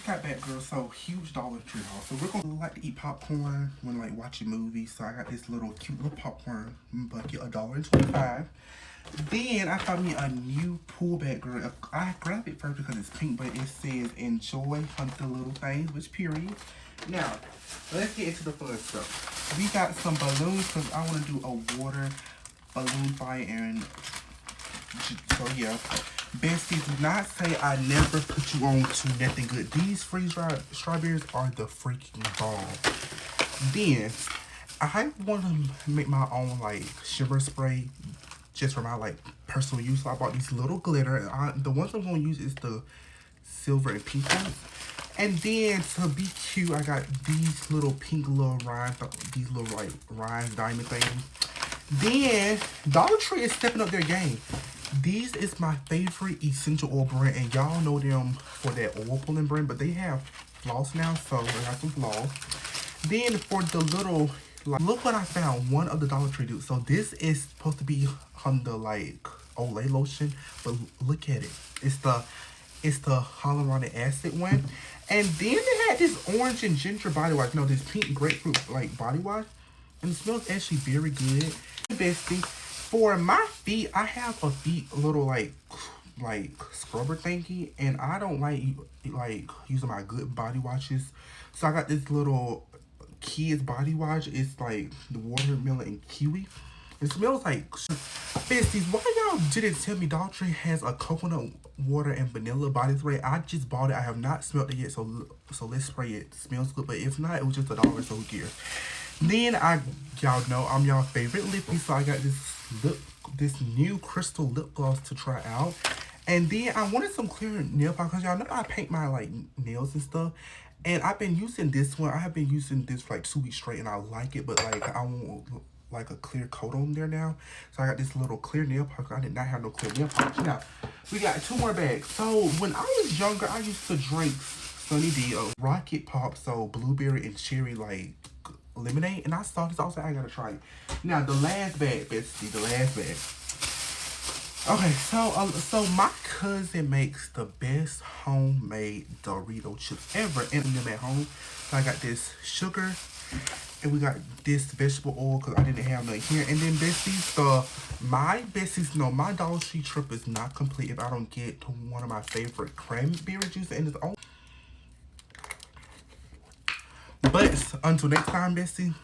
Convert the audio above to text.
Cat back, girl. So huge Dollar Tree haul. So we're gonna like to eat popcorn when like watching movies. So I got this little cute little popcorn bucket, $1.25. Then I found me a new pool bag, girl. I grabbed it first because it's pink, but it says enjoy hunt the little things, which period. Now, let's get into the fun stuff. We got some balloons because I want to do a water balloon fight, and so yeah. Bestie, do not say I never put you on to nothing good. These freeze-dried strawberries are the freaking bomb. Then, I want to make my own like shimmer spray just for my like personal use. So I bought these little glitter. The ones I'm going to use is the silver and pink ones. And then to be cute, I got these little pink little these little like rhyme diamond things. Then Dollar Tree is stepping up their game. These is my favorite essential oil brand, and y'all know them for that oil pulling brand, but they have floss now, so I got some floss. Then for the little, like, look what I found, one of the Dollar Tree dudes. So this is supposed to be on the like Olay lotion, but look at it. It's the hyaluronic acid one. And then they had this orange and ginger body wash. No, this pink grapefruit like body wash. And it smells actually very good. Bestie, for my feet, I have a little like scrubber thingy, and I don't like using my good body washes. So I got this little kids body wash. It's like the watermelon and kiwi. It smells like besties. Why y'all didn't tell me Dollar Tree has a coconut water and vanilla body spray? I just bought it. I have not smelled it yet, so let's spray it. It smells good, but if not, it was just $1, so who cares? Then y'all know I'm y'all favorite lippy, so I got this new crystal lip gloss to try out. And then I wanted some clear nail polish because y'all know I paint my like nails and stuff. And I've been using this one. I have been using this for like 2 weeks straight, and I like it, but like I want like a clear coat on there now. So I got this little clear nail polish. I did not have no clear nail polish. Now, we got 2 more bags. So when I was younger, I used to drink Sunny D, Rocket Pop, so blueberry and cherry like lemonade, and I saw this. I was like, I gotta try it. Now the last bag, bestie, the last bag. Okay, so my cousin makes the best homemade Dorito chips ever, and them at home. So I got this sugar, and we got this vegetable oil because I didn't have none here. And then besties, my Dollar Tree trip is not complete if I don't get one of my favorite cranberry juice, and it's all. But until next time, bestie.